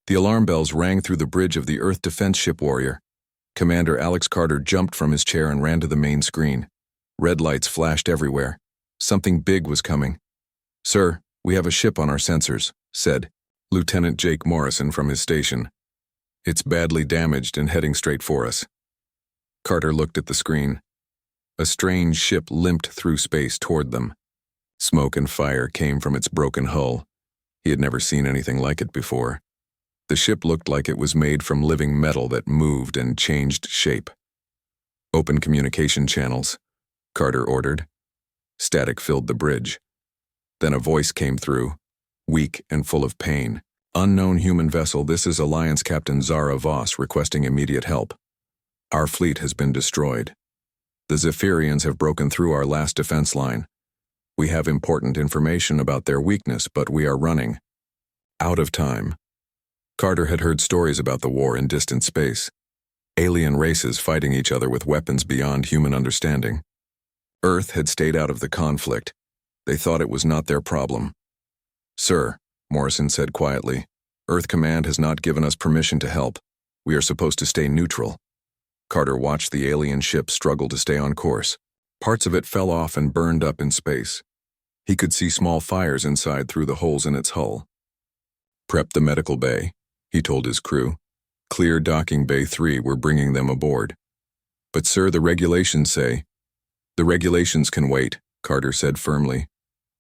The alarm bells rang through the bridge of the Earth Defense Ship Warrior. Commander Alex Carter jumped from his chair and ran to the main screen. Red lights flashed everywhere. Something big was coming. "Sir, we have a ship on our sensors," said Lieutenant Jake Morrison from his station. "It's badly damaged and heading straight for us." Carter looked at the screen. A strange ship limped through space toward them. Smoke and fire came from its broken hull. He had never seen anything like it before. The ship looked like it was made from living metal that moved and changed shape. "Open communication channels," Carter ordered. Static filled the bridge. Then a voice came through, weak and full of pain. "Unknown human vessel, this is Alliance Captain Zara Voss requesting immediate help. Our fleet has been destroyed. The Zephyrians have broken through our last defense line. We have important information about their weakness, but we are running out of time." Carter had heard stories about the war in distant space. Alien races fighting each other with weapons beyond human understanding. Earth had stayed out of the conflict. They thought it was not their problem. "Sir," Morrison said quietly, "Earth Command has not given us permission to help. We are supposed to stay neutral." Carter watched the alien ship struggle to stay on course. Parts of it fell off and burned up in space. He could see small fires inside through the holes in its hull. "Prep the medical bay," he told his crew. "Clear docking bay 3, we're bringing them aboard." "But sir, the regulations say—" "The regulations can wait," Carter said firmly.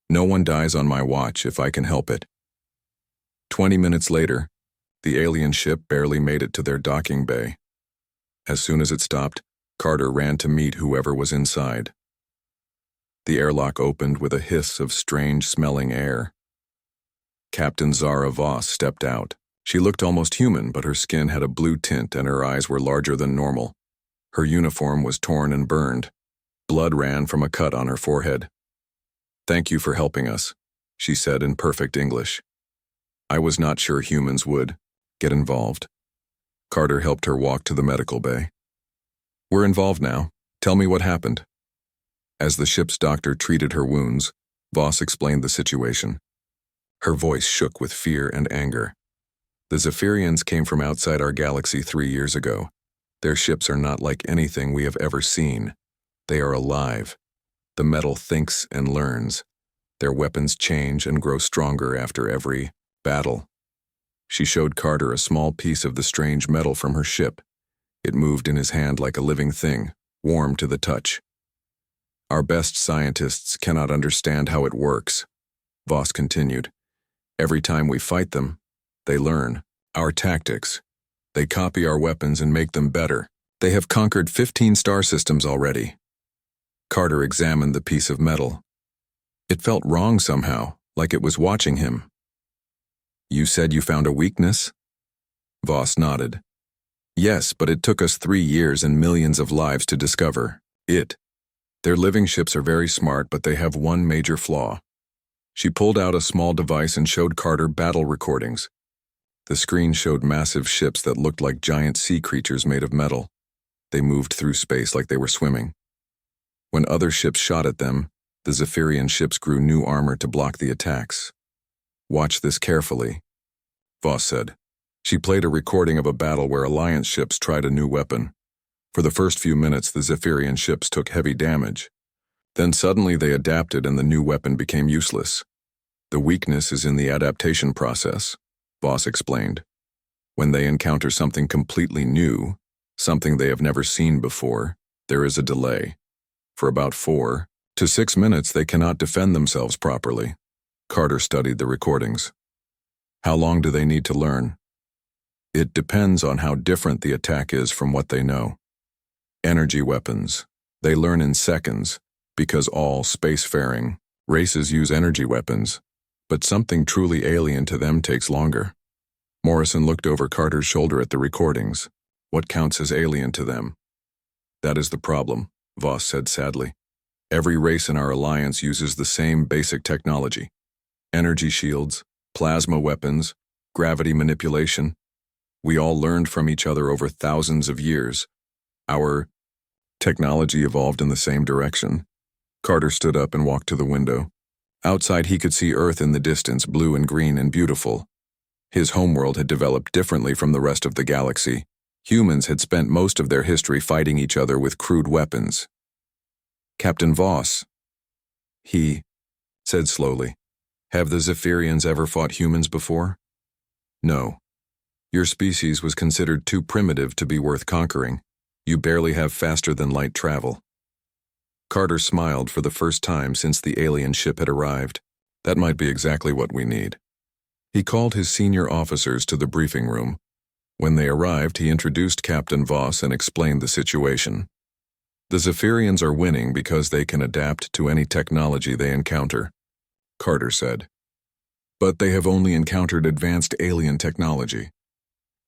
"No one dies on my watch if I can help it." 20 minutes later, the alien ship barely made it to their docking bay. As soon as it stopped, Carter ran to meet whoever was inside. The airlock opened with a hiss of strange-smelling air. Captain Zara Voss stepped out. She looked almost human, but her skin had a blue tint and her eyes were larger than normal. Her uniform was torn and burned. Blood ran from a cut on her forehead. "Thank you for helping us," she said in perfect English. "I was not sure humans would get involved." Carter helped her walk to the medical bay. "We're involved now. Tell me what happened." As the ship's doctor treated her wounds, Voss explained the situation. Her voice shook with fear and anger. "The Zephyrians came from outside our galaxy 3 years ago. Their ships are not like anything we have ever seen. They are alive. The metal thinks and learns. Their weapons change and grow stronger after every battle." She showed Carter a small piece of the strange metal from her ship. It moved in his hand like a living thing, warm to the touch. "Our best scientists cannot understand how it works," Voss continued. "Every time we fight them, they learn our tactics. They copy our weapons and make them better. They have conquered 15 star systems already." Carter examined the piece of metal. It felt wrong somehow, like it was watching him. "You said you found a weakness?" Voss nodded. "Yes, but it took us 3 years and millions of lives to discover it. Their living ships are very smart, but they have one major flaw." She pulled out a small device and showed Carter battle recordings. The screen showed massive ships that looked like giant sea creatures made of metal. They moved through space like they were swimming. When other ships shot at them, the Zephyrian ships grew new armor to block the attacks. "Watch this carefully," Voss said. She played a recording of a battle where Alliance ships tried a new weapon. For the first few minutes, the Zephyrian ships took heavy damage. Then suddenly they adapted and the new weapon became useless. "The weakness is in the adaptation process," Voss explained. "When they encounter something completely new, something they have never seen before, there is a delay. For about 4 to 6 minutes, they cannot defend themselves properly." Carter studied the recordings. "How long do they need to learn?" "It depends on how different the attack is from what they know. Energy weapons. They learn in seconds, because all spacefaring races use energy weapons, but something truly alien to them takes longer." Morrison looked over Carter's shoulder at the recordings. "What counts as alien to them?" "That is the problem," Voss said sadly. "Every race in our alliance uses the same basic technology. Energy shields, plasma weapons, gravity manipulation. We all learned from each other over thousands of years. Our technology evolved in the same direction." Carter stood up and walked to the window. Outside he could see Earth in the distance, blue and green and beautiful. His homeworld had developed differently from the rest of the galaxy. Humans had spent most of their history fighting each other with crude weapons. Captain Voss, he said slowly, have the Zephyrians ever fought humans before? No. Your species was considered too primitive to be worth conquering. You barely have faster-than-light travel. Carter smiled for the first time since the alien ship had arrived. That might be exactly what we need. He called his senior officers to the briefing room. When they arrived, he introduced Captain Voss and explained the situation. The Zephyrians are winning because they can adapt to any technology they encounter, Carter said. But they have only encountered advanced alien technology.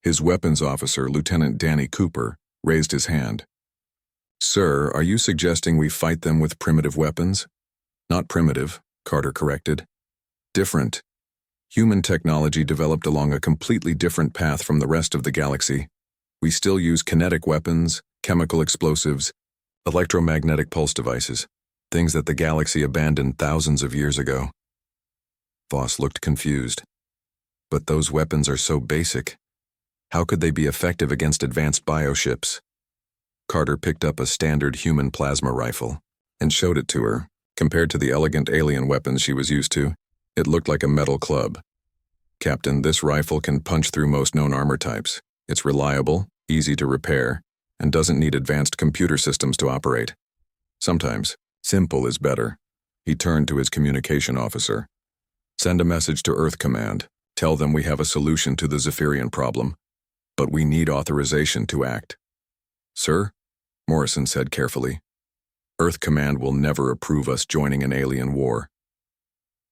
His weapons officer, Lieutenant Danny Cooper, raised his hand. Sir, are you suggesting we fight them with primitive weapons? Not primitive, Carter corrected. Different. Human technology developed along a completely different path from the rest of the galaxy. We still use kinetic weapons, chemical explosives, electromagnetic pulse devices, things that the galaxy abandoned thousands of years ago. Voss looked confused. But those weapons are so basic. How could they be effective against advanced bioships? Carter picked up a standard human plasma rifle and showed it to her. Compared to the elegant alien weapons she was used to, it looked like a metal club. Captain, this rifle can punch through most known armor types. It's reliable, easy to repair, and doesn't need advanced computer systems to operate. Sometimes, simple is better. He turned to his communication officer. Send a message to Earth Command. Tell them we have a solution to the Zephyrian problem, but we need authorization to act. Sir, Morrison said carefully, Earth Command will never approve us joining an alien war.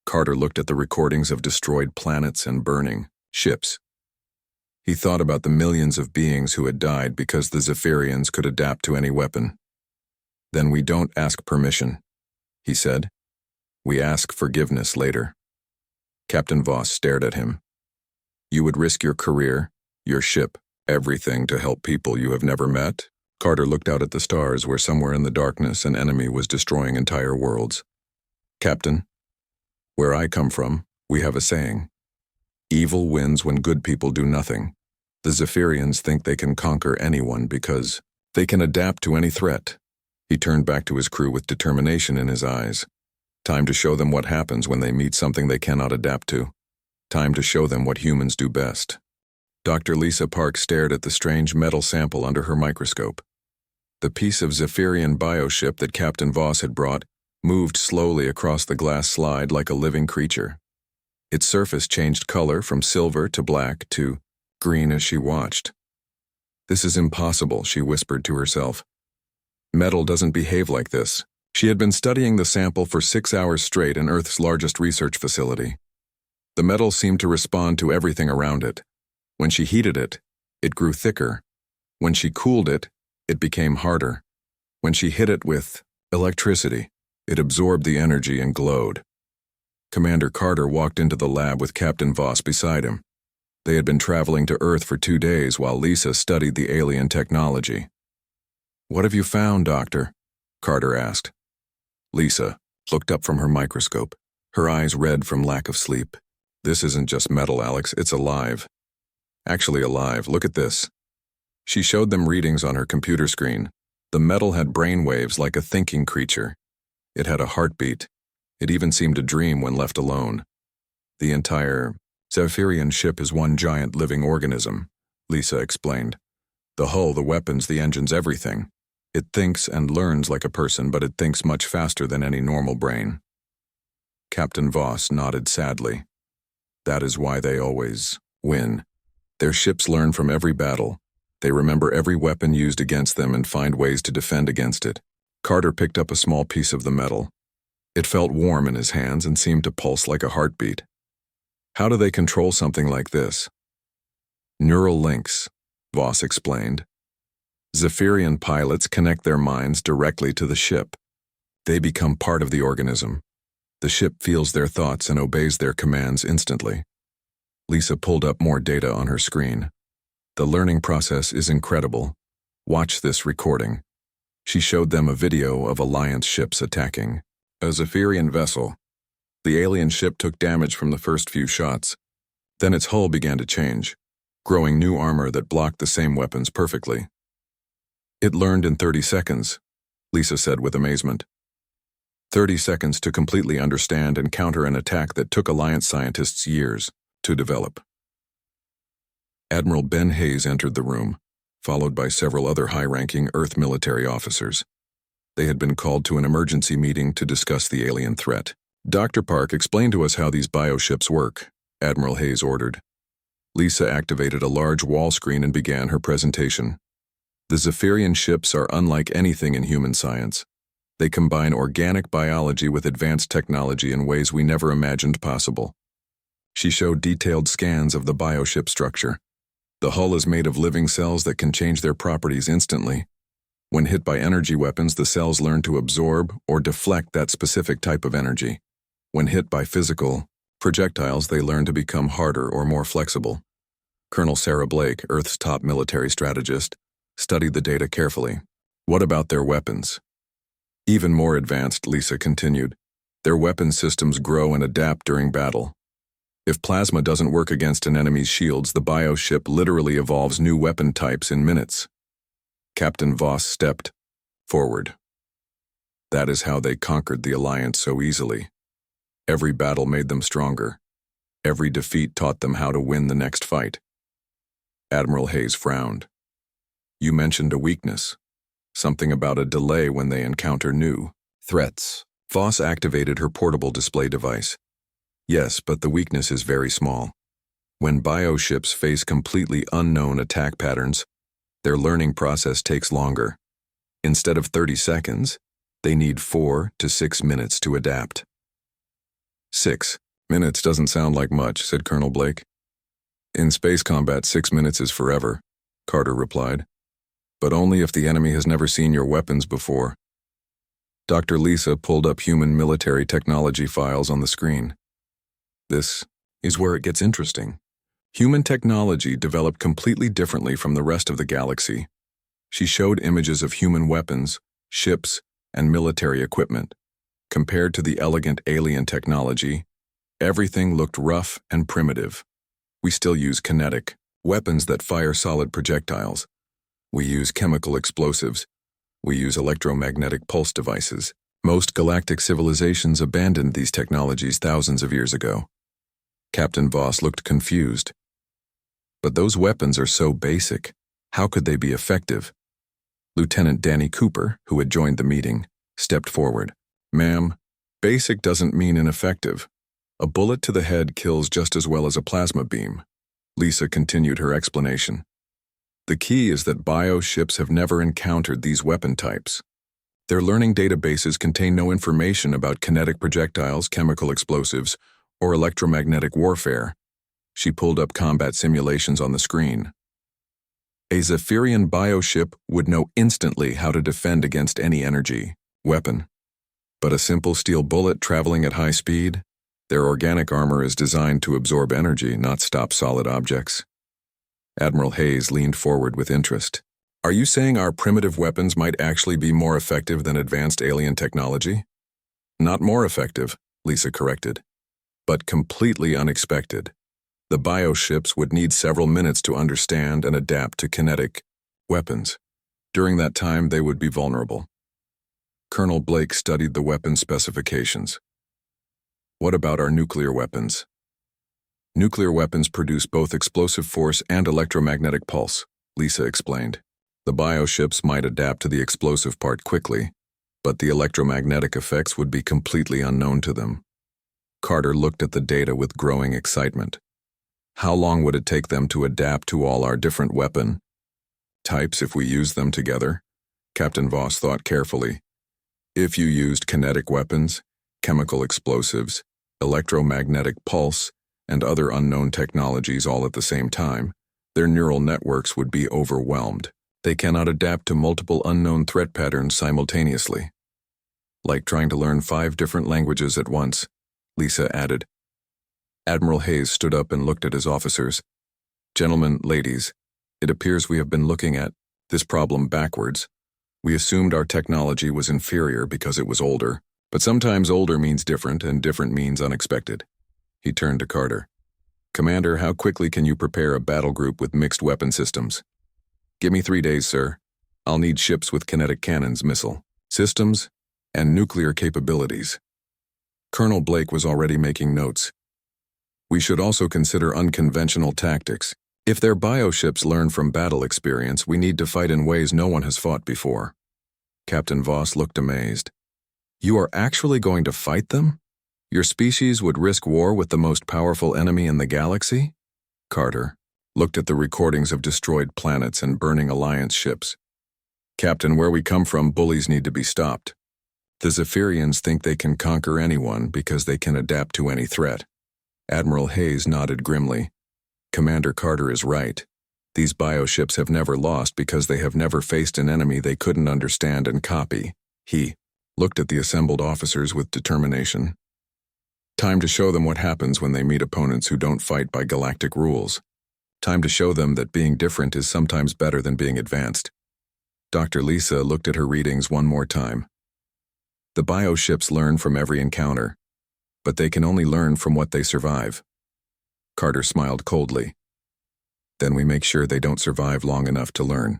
Carter looked at the recordings of destroyed planets and burning ships. He thought about the millions of beings who had died because the Zephyrians could adapt to any weapon. Then we don't ask permission, he said. We ask forgiveness later. Captain Voss stared at him. You would risk your career, your ship, everything to help people you have never met? Carter looked out at the stars where somewhere in the darkness an enemy was destroying entire worlds. Captain, where I come from, we have a saying. Evil wins when good people do nothing. The Zephyrians think they can conquer anyone because they can adapt to any threat. He turned back to his crew with determination in his eyes. Time to show them what happens when they meet something they cannot adapt to. Time to show them what humans do best. Dr. Lisa Park stared at the strange metal sample under her microscope. The piece of Zephyrian bioship that Captain Voss had brought moved slowly across the glass slide like a living creature. Its surface changed color from silver to black to green as she watched. This is impossible, she whispered to herself. Metal doesn't behave like this. She had been studying the sample for 6 hours straight in Earth's largest research facility. The metal seemed to respond to everything around it. When she heated it, it grew thicker. When she cooled it, it became harder. When she hit it with electricity, it absorbed the energy and glowed. Commander Carter walked into the lab with Captain Voss beside him. They had been traveling to Earth for 2 days while Lisa studied the alien technology. What have you found, Doctor? Carter asked. Lisa looked up from her microscope, her eyes red from lack of sleep. This isn't just metal, Alex, it's alive. Actually alive, look at this. She showed them readings on her computer screen. The metal had brain waves like a thinking creature. It had a heartbeat. It even seemed to dream when left alone. The entire Zephyrian ship is one giant living organism, Lisa explained. The hull, the weapons, the engines, everything. It thinks and learns like a person, but it thinks much faster than any normal brain. Captain Voss nodded sadly. That is why they always win. Their ships learn from every battle. They remember every weapon used against them and find ways to defend against it. Carter picked up a small piece of the metal. It felt warm in his hands and seemed to pulse like a heartbeat. How do they control something like this? Neural links, Voss explained. Zephyrian pilots connect their minds directly to the ship. They become part of the organism. The ship feels their thoughts and obeys their commands instantly. Lisa pulled up more data on her screen. The learning process is incredible. Watch this recording. She showed them a video of Alliance ships attacking a Zephyrian vessel. The alien ship took damage from the first few shots. Then its hull began to change, growing new armor that blocked the same weapons perfectly. It learned in 30 seconds, Lisa said with amazement. 30 seconds to completely understand and counter an attack that took Alliance scientists years to develop. Admiral Ben Hayes entered the room, followed by several other high-ranking Earth military officers. They had been called to an emergency meeting to discuss the alien threat. Dr. Park, explain to us how these bioships work, Admiral Hayes ordered. Lisa activated a large wall screen and began her presentation. The Zephyrian ships are unlike anything in human science. They combine organic biology with advanced technology in ways we never imagined possible. She showed detailed scans of the bioship structure. The hull is made of living cells that can change their properties instantly. When hit by energy weapons, the cells learn to absorb or deflect that specific type of energy. When hit by physical projectiles, they learn to become harder or more flexible. Colonel Sarah Blake, Earth's top military strategist, studied the data carefully. What about their weapons? Even more advanced, Lisa continued. Their weapon systems grow and adapt during battle. If plasma doesn't work against an enemy's shields, the bioship literally evolves new weapon types in minutes. Captain Voss stepped forward. That is how they conquered the Alliance so easily. Every battle made them stronger. Every defeat taught them how to win the next fight. Admiral Hayes frowned. You mentioned a weakness. Something about a delay when they encounter new threats. Voss activated her portable display device. Yes, but the weakness is very small. When bioships face completely unknown attack patterns, their learning process takes longer. Instead of 30 seconds, they need 4 to 6 minutes to adapt. 6 minutes doesn't sound like much, said Colonel Blake. In space combat, 6 minutes is forever, Carter replied. But only if the enemy has never seen your weapons before. Dr. Lisa pulled up human military technology files on the screen. This is where it gets interesting. Human technology developed completely differently from the rest of the galaxy. She showed images of human weapons, ships, and military equipment. Compared to the elegant alien technology, everything looked rough and primitive. We still use kinetic weapons that fire solid projectiles. We use chemical explosives. We use electromagnetic pulse devices. Most galactic civilizations abandoned these technologies thousands of years ago. Captain Voss looked confused. But those weapons are so basic. How could they be effective? Lieutenant Danny Cooper, who had joined the meeting, stepped forward. Ma'am, basic doesn't mean ineffective. A bullet to the head kills just as well as a plasma beam. Lisa continued her explanation. The key is that bioships have never encountered these weapon types. Their learning databases contain no information about kinetic projectiles, chemical explosives, or electromagnetic warfare. She pulled up combat simulations on the screen. A Zephyrian bioship would know instantly how to defend against any energy weapon. But a simple steel bullet traveling at high speed? Their organic armor is designed to absorb energy, not stop solid objects. Admiral Hayes leaned forward with interest. Are you saying our primitive weapons might actually be more effective than advanced alien technology? Not more effective, Lisa corrected, but completely unexpected. The bioships would need several minutes to understand and adapt to kinetic weapons. During that time, they would be vulnerable. Colonel Blake studied the weapon specifications. What about our nuclear weapons? Nuclear weapons produce both explosive force and electromagnetic pulse, Lisa explained. The bioships might adapt to the explosive part quickly, but the electromagnetic effects would be completely unknown to them. Carter looked at the data with growing excitement. How long would it take them to adapt to all our different weapon types if we use them together? Captain Voss thought carefully. If you used kinetic weapons, chemical explosives, electromagnetic pulse, and other unknown technologies all at the same time, their neural networks would be overwhelmed. They cannot adapt to multiple unknown threat patterns simultaneously. Like trying to learn 5 different languages at once, Lisa added. Admiral Hayes stood up and looked at his officers. Gentlemen, ladies, it appears we have been looking at this problem backwards. We assumed our technology was inferior because it was older, but sometimes older means different and different means unexpected. He turned to Carter. Commander, how quickly can you prepare a battle group with mixed weapon systems? Give me 3 days, sir. I'll need ships with kinetic cannons, missile systems, and nuclear capabilities. Colonel Blake was already making notes. We should also consider unconventional tactics. If their bioships learn from battle experience, we need to fight in ways no one has fought before. Captain Voss looked amazed. You are actually going to fight them? Your species would risk war with the most powerful enemy in the galaxy? Carter looked at the recordings of destroyed planets and burning Alliance ships. Captain, where we come from, bullies need to be stopped. The Zephyrians think they can conquer anyone because they can adapt to any threat. Admiral Hayes nodded grimly. Commander Carter is right. These bioships have never lost because they have never faced an enemy they couldn't understand and copy. He looked at the assembled officers with determination. Time to show them what happens when they meet opponents who don't fight by galactic rules. Time to show them that being different is sometimes better than being advanced. Dr. Lisa looked at her readings one more time. The bioships learn from every encounter, but they can only learn from what they survive. Carter smiled coldly. Then we make sure they don't survive long enough to learn.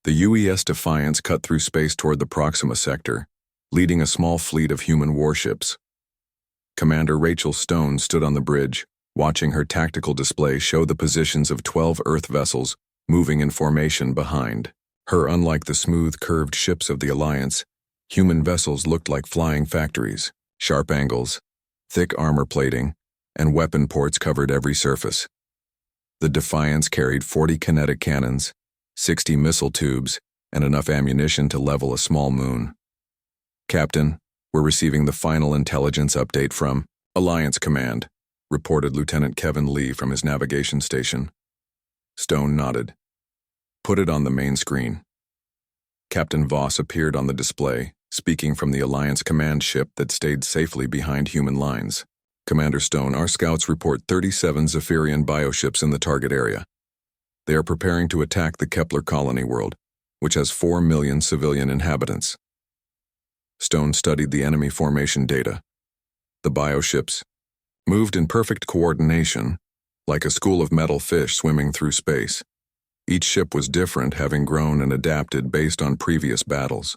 The UES Defiance cut through space toward the Proxima sector, leading a small fleet of human warships. Commander Rachel Stone stood on the bridge, watching her tactical display show the positions of 12 Earth vessels moving in formation behind her. Unlike the smooth, curved ships of the Alliance, human vessels looked like flying factories. Sharp angles, thick armor plating, and weapon ports covered every surface. The Defiance carried 40 kinetic cannons, 60 missile tubes, and enough ammunition to level a small moon. Captain, we're receiving the final intelligence update from Alliance Command, reported Lieutenant Kevin Lee from his navigation station. Stone nodded. Put it on the main screen. Captain Voss appeared on the display, speaking from the Alliance command ship that stayed safely behind human lines. Commander Stone, our scouts report 37 Zephyrian bioships in the target area. They are preparing to attack the Kepler colony world, which has 4 million civilian inhabitants. Stone studied the enemy formation data. The bioships moved in perfect coordination, like a school of metal fish swimming through space. Each ship was different, having grown and adapted based on previous battles.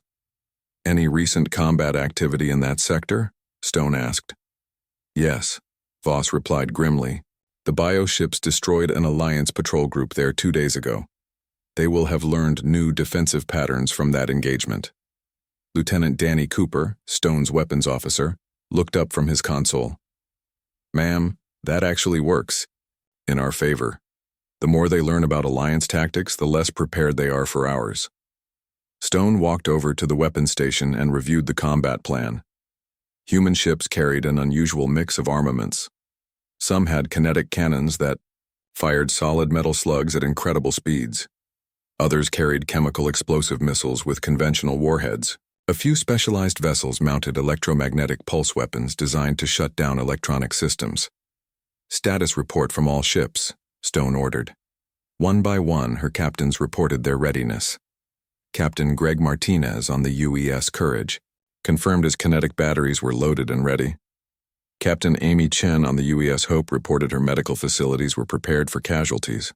Any recent combat activity in that sector? Stone asked. Yes, Voss replied grimly. The bioships destroyed an Alliance patrol group there 2 days ago. They will have learned new defensive patterns from that engagement. Lieutenant Danny Cooper, Stone's weapons officer, looked up from his console. Ma'am, that actually works. In our favor. The more they learn about Alliance tactics, the less prepared they are for ours. Stone walked over to the weapons station and reviewed the combat plan. Human ships carried an unusual mix of armaments. Some had kinetic cannons that fired solid metal slugs at incredible speeds. Others carried chemical explosive missiles with conventional warheads. A few specialized vessels mounted electromagnetic pulse weapons designed to shut down electronic systems. Status report from all ships, Stone ordered. One by one, her captains reported their readiness. Captain Greg Martinez on the UES Courage confirmed his kinetic batteries were loaded and ready. Captain Amy Chen on the UES Hope reported her medical facilities were prepared for casualties.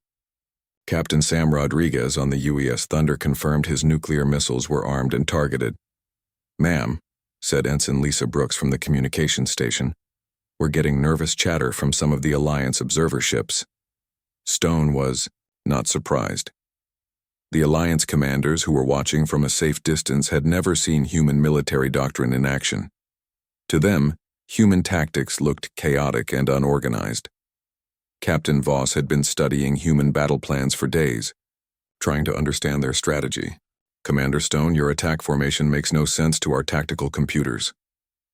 Captain Sam Rodriguez on the UES Thunder confirmed his nuclear missiles were armed and targeted. Ma'am, said Ensign Lisa Brooks from the communications station, we're getting nervous chatter from some of the Alliance observer ships. Stone was not surprised. The Alliance commanders who were watching from a safe distance had never seen human military doctrine in action. To them, human tactics looked chaotic and unorganized. Captain Voss had been studying human battle plans for days, trying to understand their strategy. Commander Stone, your attack formation makes no sense to our tactical computers.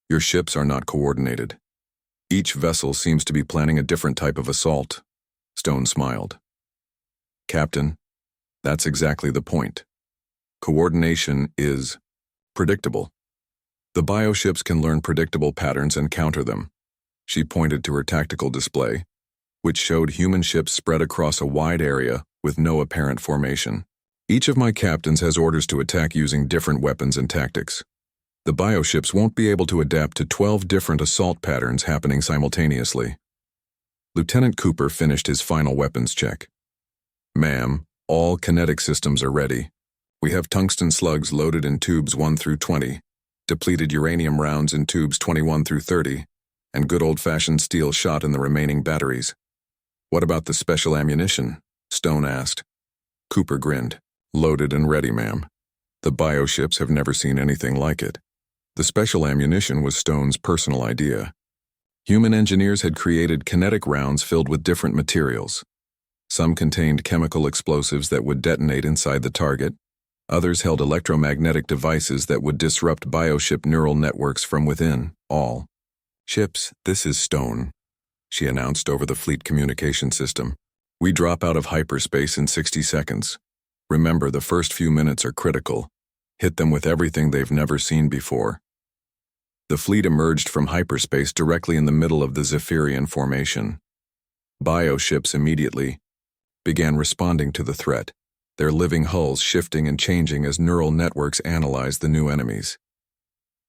Your ships are not coordinated. Each vessel seems to be planning a different type of assault. Stone smiled. Captain, that's exactly the point. Coordination is predictable. The bioships can learn predictable patterns and counter them. She pointed to her tactical display, which showed human ships spread across a wide area with no apparent formation. Each of my captains has orders to attack using different weapons and tactics. The bioships won't be able to adapt to 12 different assault patterns happening simultaneously. Lieutenant Cooper finished his final weapons check. "Ma'am, all kinetic systems are ready. We have tungsten slugs loaded in tubes 1 through 20, depleted uranium rounds in tubes 21 through 30, and good old-fashioned steel shot in the remaining batteries." "What about the special ammunition?" Stone asked. Cooper grinned. "Loaded and ready, ma'am. The bioships have never seen anything like it." The special ammunition was Stone's personal idea. Human engineers had created kinetic rounds filled with different materials. Some contained chemical explosives that would detonate inside the target. Others held electromagnetic devices that would disrupt bioship neural networks from within. "All ships, this is Stone," she announced over the fleet communication system. "We drop out of hyperspace in 60 seconds. Remember, the first few minutes are critical. Hit them with everything they've never seen before." The fleet emerged from hyperspace directly in the middle of the Zephyrian formation. Bioships immediately began responding to the threat, their living hulls shifting and changing as neural networks analyzed the new enemies.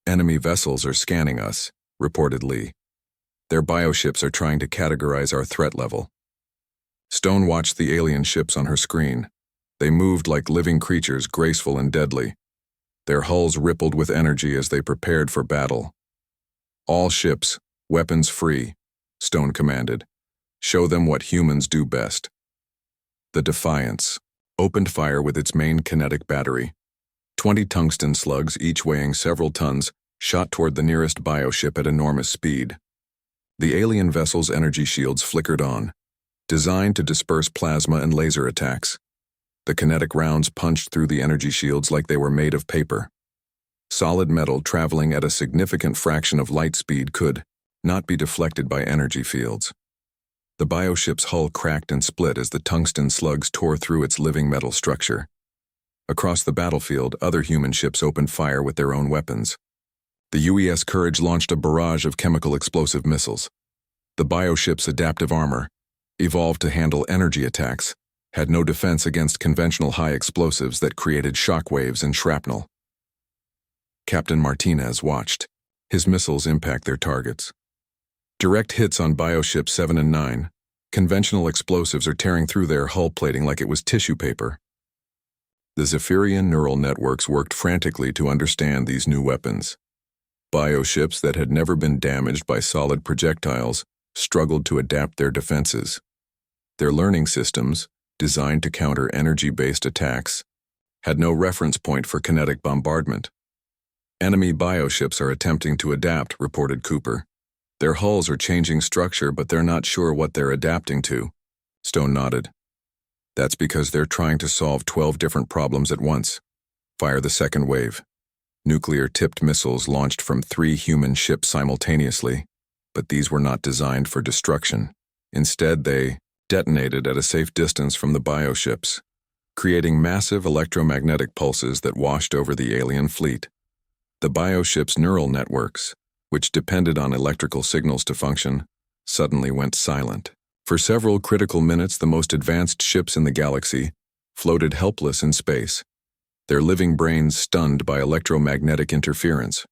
"Enemy vessels are scanning us," reported Lee. "Their bioships are trying to categorize our threat level." Stone watched the alien ships on her screen. They moved like living creatures, graceful and deadly. Their hulls rippled with energy as they prepared for battle. "All ships, weapons free," Stone commanded. "Show them what humans do best." The Defiance opened fire with its main kinetic battery. 20 tungsten slugs, each weighing several tons, shot toward the nearest bioship at enormous speed. The alien vessel's energy shields flickered on, designed to disperse plasma and laser attacks. The kinetic rounds punched through the energy shields like they were made of paper. Solid metal traveling at a significant fraction of light speed could not be deflected by energy fields. The bioship's hull cracked and split as the tungsten slugs tore through its living metal structure. Across the battlefield, other human ships opened fire with their own weapons. The UES Courage launched a barrage of chemical explosive missiles. The bioship's adaptive armor, evolved to handle energy attacks, had no defense against conventional high explosives that created shock waves and shrapnel. Captain Martinez watched his missiles impact their targets. Direct hits on Bioship 7 and 9. Conventional explosives are tearing through their hull plating like it was tissue paper. The Zephyrian neural networks worked frantically to understand these new weapons. Bioships that had never been damaged by solid projectiles struggled to adapt their defenses. Their learning systems, designed to counter energy-based attacks, had no reference point for kinetic bombardment. "Enemy bioships are attempting to adapt," reported Cooper. "Their hulls are changing structure, but they're not sure what they're adapting to." Stone nodded. "That's because they're trying to solve 12 different problems at once. Fire the second wave." Nuclear-tipped missiles launched from 3 human ships simultaneously, but these were not designed for destruction. Instead, they detonated at a safe distance from the bioships, creating massive electromagnetic pulses that washed over the alien fleet. The bioships' neural networks, which depended on electrical signals to function, suddenly went silent. For several critical minutes, the most advanced ships in the galaxy floated helpless in space, their living brains stunned by electromagnetic interference.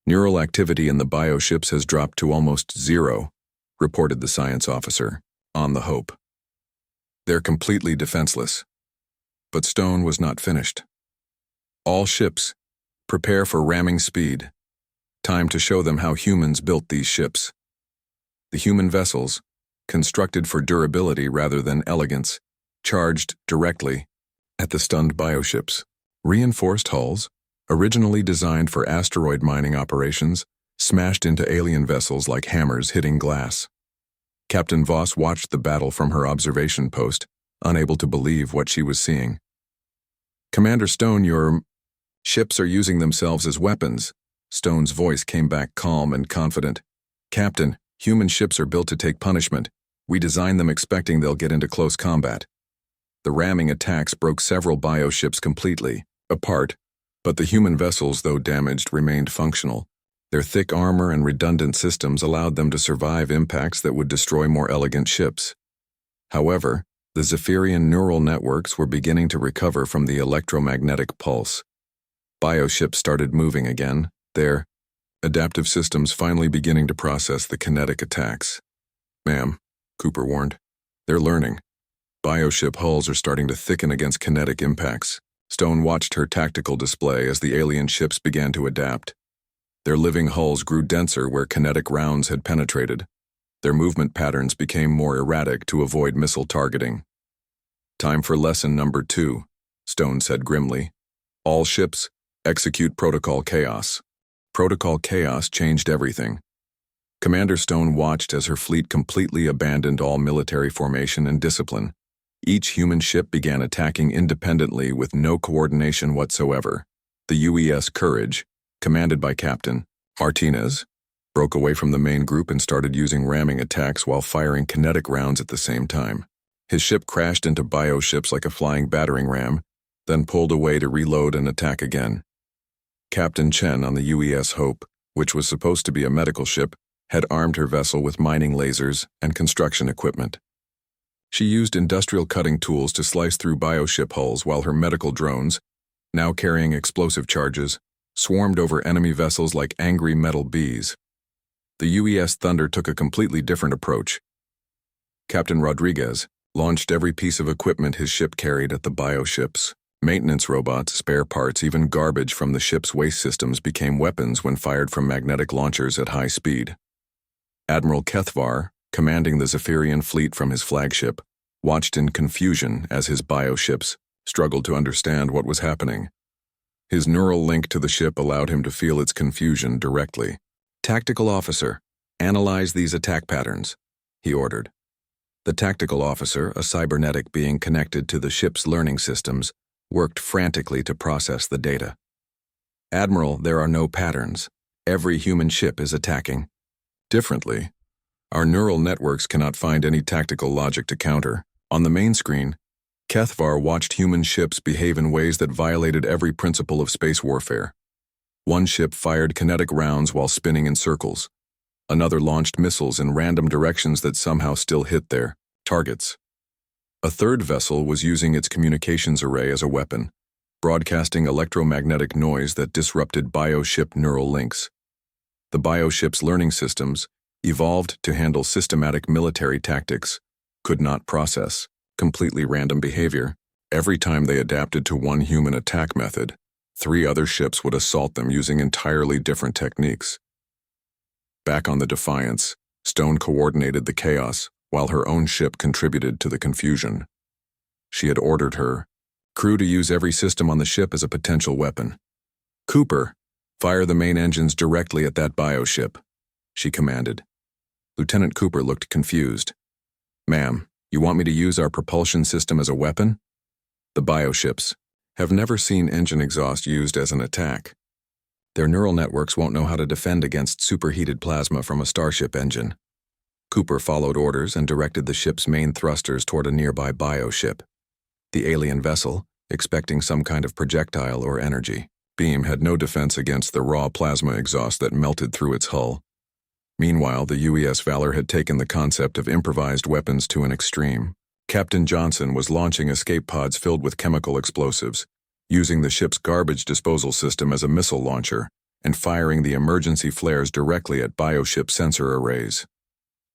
"Neural activity in the bioships has dropped to almost zero," reported the science officer, on the Hope. "They're completely defenseless." But Stone was not finished. "All ships, prepare for ramming speed. Time to show them how humans built these ships." The human vessels, constructed for durability rather than elegance, charged directly at the stunned bioships. Reinforced hulls, originally designed for asteroid mining operations, smashed into alien vessels like hammers hitting glass. Captain Voss watched the battle from her observation post, unable to believe what she was seeing. "Commander Stone, your ships are using themselves as weapons." Stone's voice came back calm and confident. "Captain, human ships are built to take punishment. We designed them expecting they'll get into close combat." The ramming attacks broke several bioships completely apart, but the human vessels, though damaged, remained functional. Their thick armor and redundant systems allowed them to survive impacts that would destroy more elegant ships. However, the Zephyrian neural networks were beginning to recover from the electromagnetic pulse. Bioships started moving again, their adaptive systems finally beginning to process the kinetic attacks. "Ma'am, Cooper warned. They're learning. Bioship hulls are starting to thicken against kinetic impacts. Stone watched her tactical display as the alien ships began to adapt. Their living hulls grew denser where kinetic rounds had penetrated. Their movement patterns became more erratic to avoid missile targeting. Time for lesson number 2, Stone said grimly. All ships, execute Protocol Chaos. Protocol Chaos changed everything. Commander Stone watched as her fleet completely abandoned all military formation and discipline. Each human ship began attacking independently with no coordination whatsoever. The UES Courage, commanded by Captain Martinez, broke away from the main group and started using ramming attacks while firing kinetic rounds at the same time. His ship crashed into bioships like a flying battering ram, then pulled away to reload and attack again. Captain Chen on the UES Hope, which was supposed to be a medical ship, had armed her vessel with mining lasers and construction equipment. She used industrial cutting tools to slice through bioship hulls while her medical drones, now carrying explosive charges, swarmed over enemy vessels like angry metal bees. The UES Thunder took a completely different approach. Captain Rodriguez launched every piece of equipment his ship carried at the bioships. Maintenance robots, spare parts, even garbage from the ship's waste systems became weapons when fired from magnetic launchers at high speed. Admiral Kethvar, commanding the Zephyrian fleet from his flagship, watched in confusion as his bioships struggled to understand what was happening. His neural link to the ship allowed him to feel its confusion directly. Tactical officer, analyze these attack patterns, he ordered. The tactical officer, a cybernetic being connected to the ship's learning systems, worked frantically to process the data. Admiral, there are no patterns. Every human ship is attacking differently. Our neural networks cannot find any tactical logic to counter. On the main screen, Kethvar watched human ships behave in ways that violated every principle of space warfare. One ship fired kinetic rounds while spinning in circles. Another launched missiles in random directions that somehow still hit their targets. A third vessel was using its communications array as a weapon, broadcasting electromagnetic noise that disrupted bioship neural links. The bioship's learning systems, evolved to handle systematic military tactics, could not process completely random behavior. Every time they adapted to one human attack method, 3 other ships would assault them using entirely different techniques. Back on the Defiance, Stone coordinated the chaos while her own ship contributed to the confusion. She had ordered her crew to use every system on the ship as a potential weapon. Cooper, fire the main engines directly at that bioship, she commanded. Lieutenant Cooper looked confused. Ma'am, you want me to use our propulsion system as a weapon? The bioships have never seen engine exhaust used as an attack. Their neural networks won't know how to defend against superheated plasma from a starship engine. Cooper followed orders and directed the ship's main thrusters toward a nearby bioship. The alien vessel, expecting some kind of projectile or energy beam, had no defense against the raw plasma exhaust that melted through its hull. Meanwhile, the UES Valor had taken the concept of improvised weapons to an extreme. Captain Johnson was launching escape pods filled with chemical explosives, using the ship's garbage disposal system as a missile launcher, and firing the emergency flares directly at bioship sensor arrays.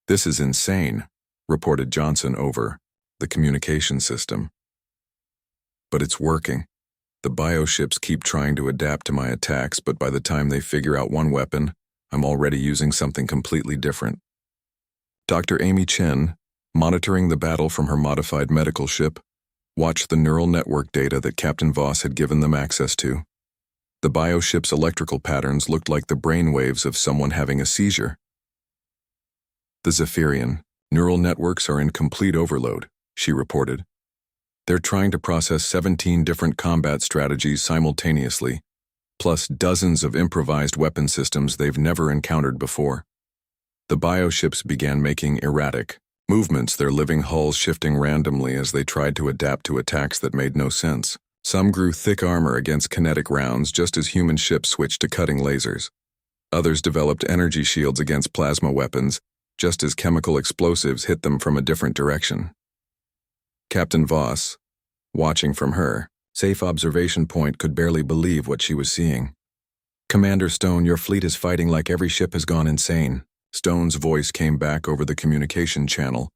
This is insane, reported Johnson over the communication system. But it's working. The bioships keep trying to adapt to my attacks, but by the time they figure out one weapon, I'm already using something completely different. Dr. Amy Chen, monitoring the battle from her modified medical ship, watched the neural network data that Captain Voss had given them access to. The bioship's electrical patterns looked like the brainwaves of someone having a seizure. The Zephyrian neural networks are in complete overload, she reported. They're trying to process 17 different combat strategies simultaneously, plus dozens of improvised weapon systems they've never encountered before. The bioships began making erratic movements, their living hulls shifting randomly as they tried to adapt to attacks that made no sense. Some grew thick armor against kinetic rounds just as human ships switched to cutting lasers. Others developed energy shields against plasma weapons, just as chemical explosives hit them from a different direction. Captain Voss, watching from her safe observation point, could barely believe what she was seeing. Commander Stone, your fleet is fighting like every ship has gone insane. Stone's voice came back over the communication channel,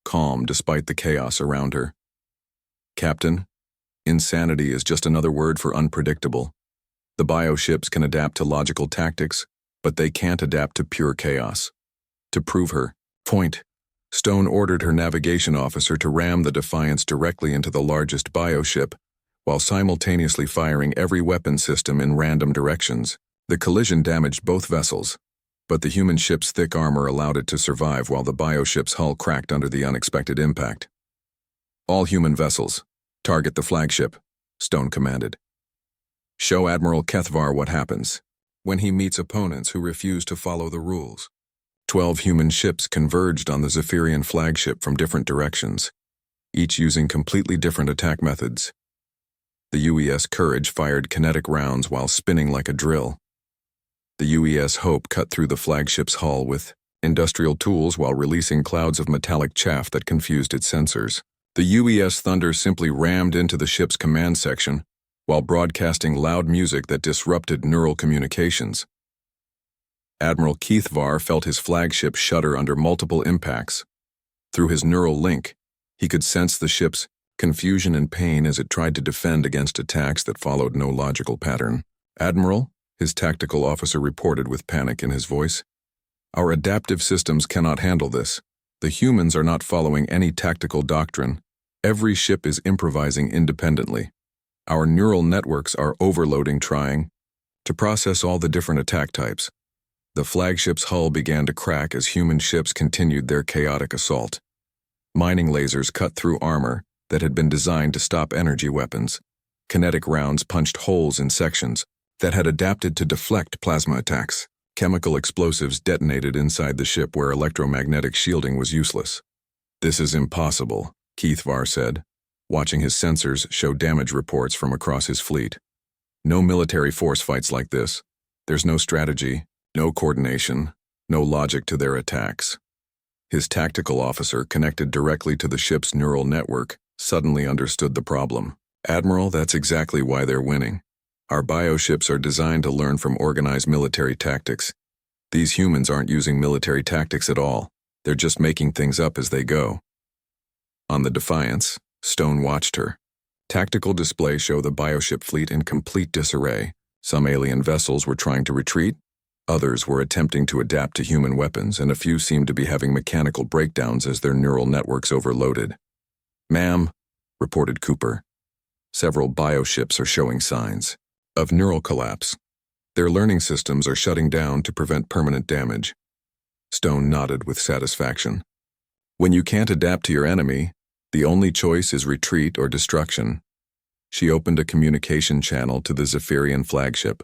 calm despite the chaos around her. Captain, insanity is just another word for unpredictable. The bioships can adapt to logical tactics, but they can't adapt to pure chaos. To prove her point, Stone ordered her navigation officer to ram the Defiance directly into the largest bioship, while simultaneously firing every weapon system in random directions. The collision damaged both vessels, but the human ship's thick armor allowed it to survive while the bioship's hull cracked under the unexpected impact. All human vessels, target the flagship, Stone commanded. Show Admiral Kethvar what happens when he meets opponents who refuse to follow the rules. 12 human ships converged on the Zephyrian flagship from different directions, each using completely different attack methods. The UES Courage fired kinetic rounds while spinning like a drill. The UES Hope cut through the flagship's hull with industrial tools while releasing clouds of metallic chaff that confused its sensors. The UES Thunder simply rammed into the ship's command section while broadcasting loud music that disrupted neural communications. Admiral Kethvar felt his flagship shudder under multiple impacts. Through his neural link, he could sense the ship's confusion and pain as it tried to defend against attacks that followed no logical pattern. "Admiral," his tactical officer reported with panic in his voice, "our adaptive systems cannot handle this. The humans are not following any tactical doctrine. Every ship is improvising independently. Our neural networks are overloading trying to process all the different attack types." The flagship's hull began to crack as human ships continued their chaotic assault. Mining lasers cut through armor that had been designed to stop energy weapons. Kinetic rounds punched holes in sections that had adapted to deflect plasma attacks. Chemical explosives detonated inside the ship where electromagnetic shielding was useless. "This is impossible," Kethvar said, watching his sensors show damage reports from across his fleet. "No military force fights like this. There's no strategy, no coordination, no logic to their attacks." His tactical officer, connected directly to the ship's neural network, suddenly understood the problem. "Admiral, that's exactly why they're winning. Our bioships are designed to learn from organized military tactics. These humans aren't using military tactics at all. They're just making things up as they go." On the Defiance, Stone watched her. Tactical displays show the bioship fleet in complete disarray. Some alien vessels were trying to retreat, others were attempting to adapt to human weapons, and a few seemed to be having mechanical breakdowns as their neural networks overloaded. "Ma'am," reported Cooper, "several bioships are showing signs of neural collapse. Their learning systems are shutting down to prevent permanent damage." Stone nodded with satisfaction. "When you can't adapt to your enemy, the only choice is retreat or destruction." She opened a communication channel to the Zephyrian flagship.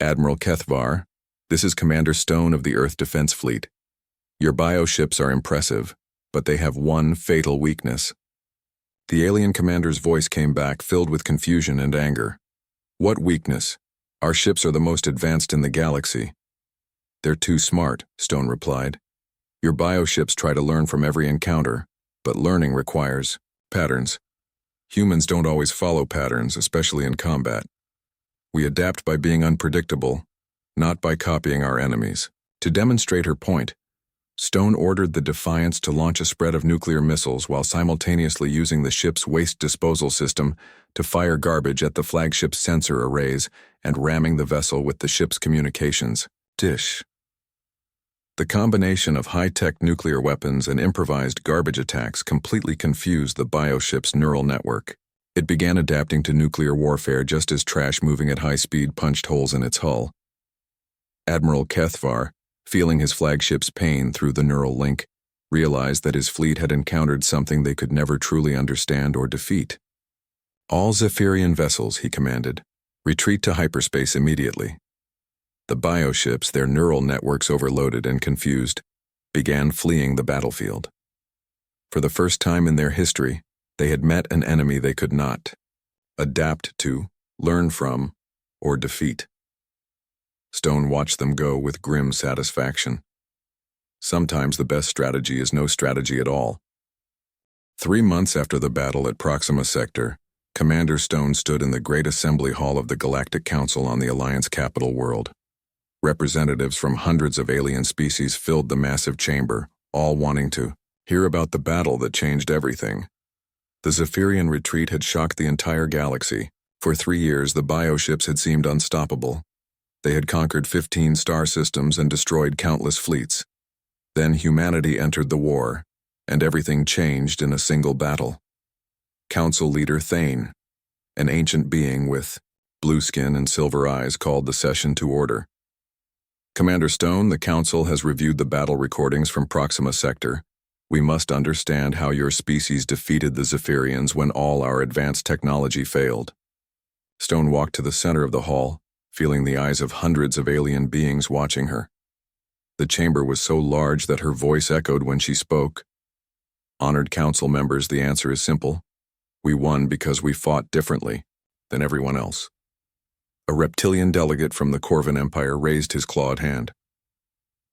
"Admiral Kethvar, this is Commander Stone of the Earth Defense Fleet. Your bioships are impressive, but they have one fatal weakness." The alien commander's voice came back, filled with confusion and anger. "What weakness? Our ships are the most advanced in the galaxy." "They're too smart," Stone replied. "Your bioships try to learn from every encounter, but learning requires patterns. Humans don't always follow patterns, especially in combat. We adapt by being unpredictable, not by copying our enemies." To demonstrate her point, Stone ordered the Defiance to launch a spread of nuclear missiles while simultaneously using the ship's waste disposal system to fire garbage at the flagship's sensor arrays and ramming the vessel with the ship's communications dish. The combination of high-tech nuclear weapons and improvised garbage attacks completely confused the bioship's neural network. It began adapting to nuclear warfare just as trash moving at high speed punched holes in its hull. Admiral Kethvar, feeling his flagship's pain through the neural link, realized that his fleet had encountered something they could never truly understand or defeat. "All Zephyrian vessels," he commanded, "retreat to hyperspace immediately." The bioships, their neural networks overloaded and confused, began fleeing the battlefield. For the first time in their history, they had met an enemy they could not adapt to, learn from, or defeat. Stone watched them go with grim satisfaction. Sometimes the best strategy is no strategy at all. 3 months after the battle at Proxima Sector, Commander Stone stood in the Great Assembly Hall of the Galactic Council on the Alliance capital world. Representatives from hundreds of alien species filled the massive chamber, all wanting to Hear about the battle that changed everything. The Zephyrian retreat had shocked the entire galaxy. For 3 years, the bioships had seemed unstoppable. They had conquered 15 star systems and destroyed countless fleets. Then humanity entered the war, and everything changed in a single battle. Council leader Thane, an ancient being with blue skin and silver eyes, called the session to order. Commander Stone, the Council has reviewed the battle recordings from Proxima Sector. We must understand how your species defeated the Zephyrians when all our advanced technology failed. Stone walked to the center of the hall, feeling the eyes of hundreds of alien beings watching her. The chamber was so large that her voice echoed when she spoke. Honored Council members, the answer is simple. We won because we fought differently than everyone else. A reptilian delegate from the Corvan Empire raised his clawed hand.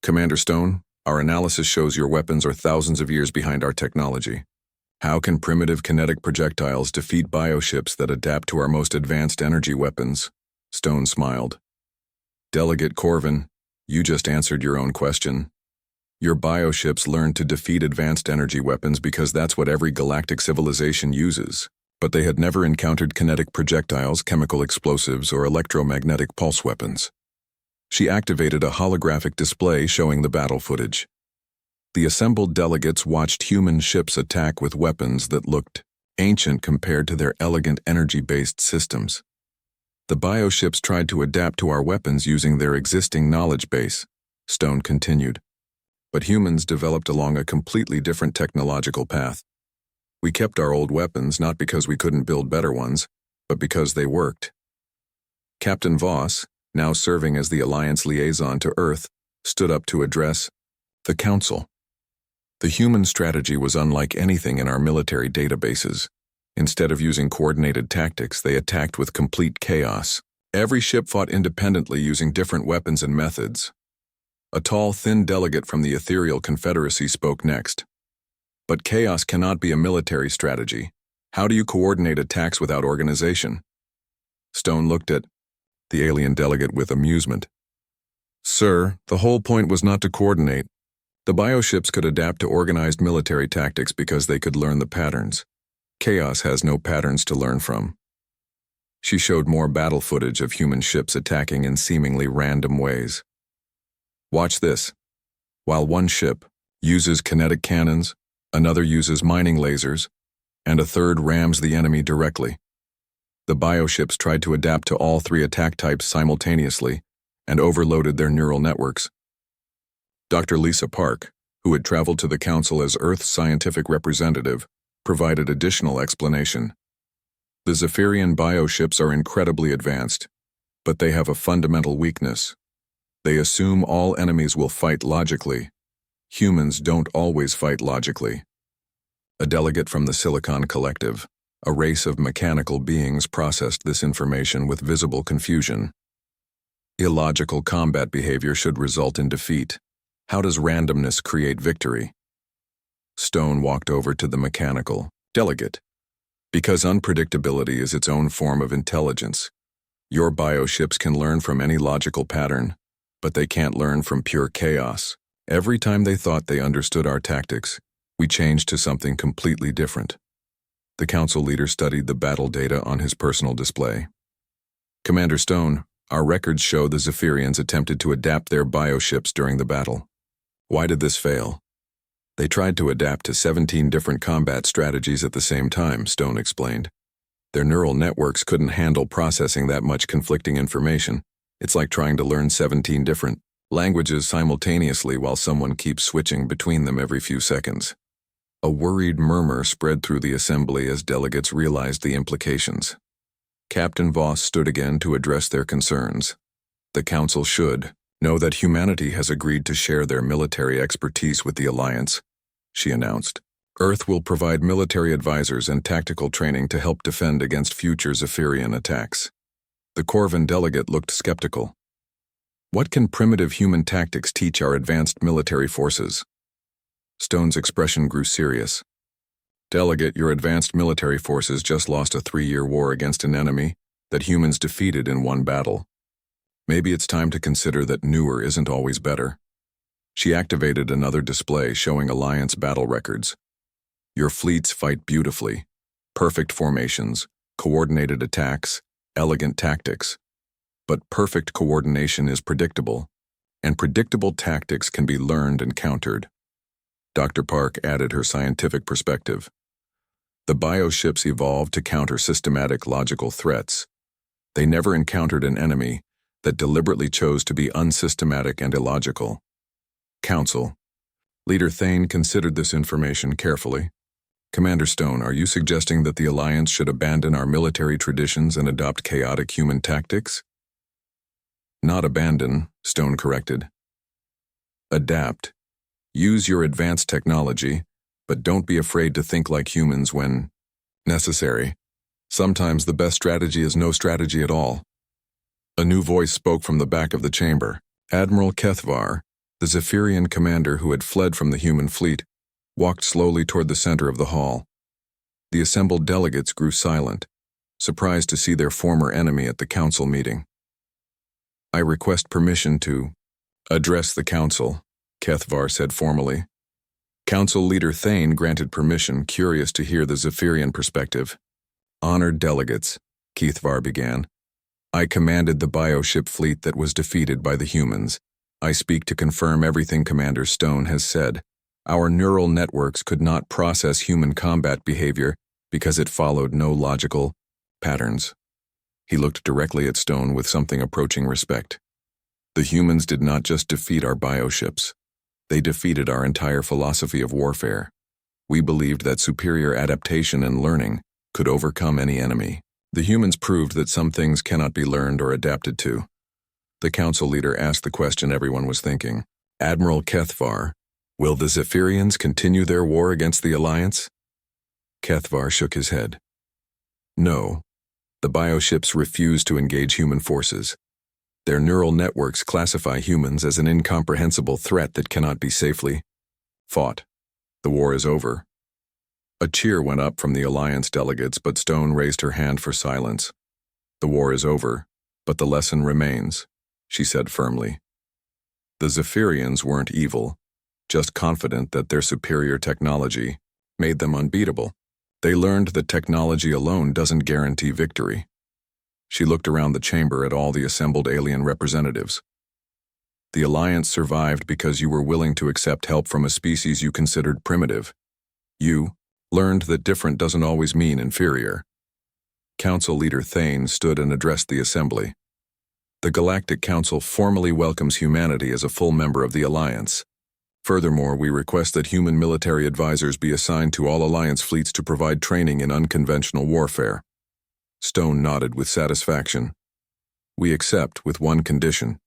Commander Stone, our analysis shows your weapons are thousands of years behind our technology. How can primitive kinetic projectiles defeat bioships that adapt to our most advanced energy weapons? Stone smiled. Delegate Corvan, you just answered your own question. Your bioships learned to defeat advanced energy weapons because that's what every galactic civilization uses. But they had never encountered kinetic projectiles, chemical explosives, or electromagnetic pulse weapons. She activated a holographic display showing the battle footage. The assembled delegates watched human ships attack with weapons that looked ancient compared to their elegant energy-based systems. The bioships tried to adapt to our weapons using their existing knowledge base, Stone continued. But humans developed along a completely different technological path. We kept our old weapons not because we couldn't build better ones, but because they worked. Captain Voss, now serving as the Alliance liaison to Earth, stood up to address the Council. The human strategy was unlike anything in our military databases. Instead of using coordinated tactics, they attacked with complete chaos. Every ship fought independently using different weapons and methods. A tall, thin delegate from the Ethereal Confederacy spoke next. But chaos cannot be a military strategy. How do you coordinate attacks without organization? Stone looked at the alien delegate with amusement. Sir, the whole point was not to coordinate. The bioships could adapt to organized military tactics because they could learn the patterns. Chaos has no patterns to learn from. She showed more battle footage of human ships attacking in seemingly random ways. Watch this. While one ship uses kinetic cannons, another uses mining lasers, and a third rams the enemy directly. The bioships tried to adapt to all 3 attack types simultaneously and overloaded their neural networks. Dr. Lisa Park, who had traveled to the Council as Earth's scientific representative, provided additional explanation. The Zephyrian bioships are incredibly advanced, but they have a fundamental weakness. They assume all enemies will fight logically. Humans don't always fight logically. A delegate from the Silicon Collective, a race of mechanical beings, processed this information with visible confusion. Illogical combat behavior should result in defeat. How does randomness create victory? Stone walked over to the mechanical delegate. Because unpredictability is its own form of intelligence. Your bioships can learn from any logical pattern, but they can't learn from pure chaos. Every time they thought they understood our tactics, we changed to something completely different. The Council leader studied the battle data on his personal display. Commander Stone, our records show the Zephyrians attempted to adapt their bioships during the battle. Why did this fail? They tried to adapt to 17 different combat strategies at the same time, Stone explained. Their neural networks couldn't handle processing that much conflicting information. It's like trying to learn 17 different languages simultaneously while someone keeps switching between them every few seconds. A worried murmur spread through the assembly as delegates realized the implications. Captain Voss stood again to address their concerns. The Council should know that humanity has agreed to share their military expertise with the Alliance, she announced. Earth will provide military advisors and tactical training to help defend against future Zephyrian attacks. The Corvan delegate looked skeptical. What can primitive human tactics teach our advanced military forces? Stone's expression grew serious. Delegate, your advanced military forces just lost a 3-year war against an enemy that humans defeated in one battle. Maybe it's time to consider that newer isn't always better. She activated another display showing Alliance battle records. Your fleets fight beautifully. Perfect formations, coordinated attacks, elegant tactics. But perfect coordination is predictable, and predictable tactics can be learned and countered. Dr. Park added her scientific perspective. The bioships evolved to counter systematic logical threats. They never encountered an enemy that deliberately chose to be unsystematic and illogical. Council. Leader Thane considered this information carefully. Commander Stone, are you suggesting that the Alliance should abandon our military traditions and adopt chaotic human tactics? Not abandon, Stone corrected. Adapt. Use your advanced technology, but don't be afraid to think like humans when necessary. Sometimes the best strategy is no strategy at all. A new voice spoke from the back of the chamber. Admiral Kethvar, the Zephyrian commander who had fled from the human fleet, walked slowly toward the center of the hall. The assembled delegates grew silent, surprised to see their former enemy at the council meeting. I request permission to address the council, Kethvar said formally. Council Leader Thane granted permission, curious to hear the Zephyrian perspective. Honored delegates, Kethvar began. I commanded the bioship fleet that was defeated by the humans. I speak to confirm everything Commander Stone has said. Our neural networks could not process human combat behavior because it followed no logical patterns. He looked directly at Stone with something approaching respect. The humans did not just defeat our bioships. They defeated our entire philosophy of warfare. We believed that superior adaptation and learning could overcome any enemy. The humans proved that some things cannot be learned or adapted to. The council leader asked the question everyone was thinking. Admiral Kethvar, will the Zephyrians continue their war against the Alliance? Kethvar shook his head. No. The bioships refuse to engage human forces. Their neural networks classify humans as an incomprehensible threat that cannot be safely fought. The war is over. A cheer went up from the Alliance delegates, but Stone raised her hand for silence. The war is over, but the lesson remains, she said firmly. The Zephyrians weren't evil, just confident that their superior technology made them unbeatable. They learned that technology alone doesn't guarantee victory. She looked around the chamber at all the assembled alien representatives. The Alliance survived because you were willing to accept help from a species you considered primitive. You learned that different doesn't always mean inferior. Council Leader Thane stood and addressed the assembly. The Galactic Council formally welcomes humanity as a full member of the Alliance. Furthermore, we request that human military advisors be assigned to all Alliance fleets to provide training in unconventional warfare. Stone nodded with satisfaction. We accept with one condition.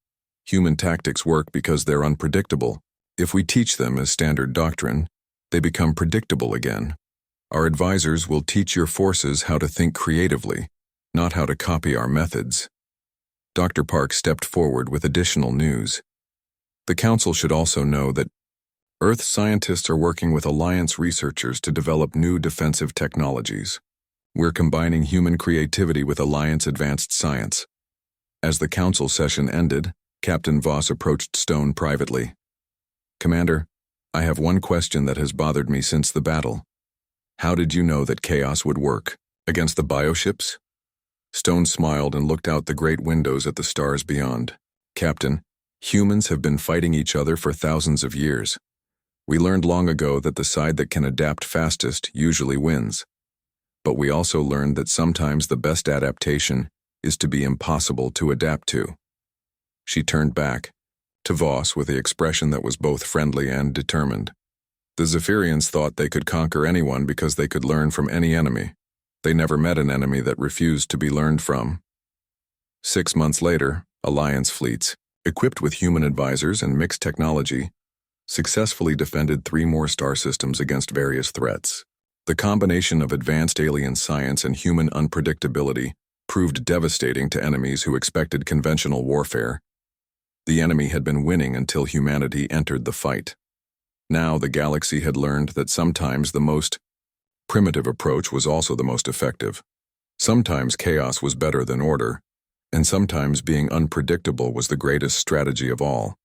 Human tactics work because they're unpredictable. If we teach them as standard doctrine, they become predictable again. Our advisors will teach your forces how to think creatively, not how to copy our methods. Dr. Park stepped forward with additional news. The Council should also know that Earth scientists are working with Alliance researchers to develop new defensive technologies. We're combining human creativity with Alliance advanced science. As the council session ended, Captain Voss approached Stone privately. Commander, I have one question that has bothered me since the battle. How did you know that chaos would work against the bioships? Stone smiled and looked out the great windows at the stars beyond. Captain, humans have been fighting each other for thousands of years. We learned long ago that the side that can adapt fastest usually wins. But we also learned that sometimes the best adaptation is to be impossible to adapt to. She turned back to Voss with the expression that was both friendly and determined. The Zephyrians thought they could conquer anyone because they could learn from any enemy. They never met an enemy that refused to be learned from. 6 months later, Alliance fleets, equipped with human advisors and mixed technology, successfully defended 3 more star systems against various threats. The combination of advanced alien science and human unpredictability proved devastating to enemies who expected conventional warfare. The enemy had been winning until humanity entered the fight. Now the galaxy had learned that sometimes the most primitive approach was also the most effective. Sometimes chaos was better than order, and sometimes being unpredictable was the greatest strategy of all.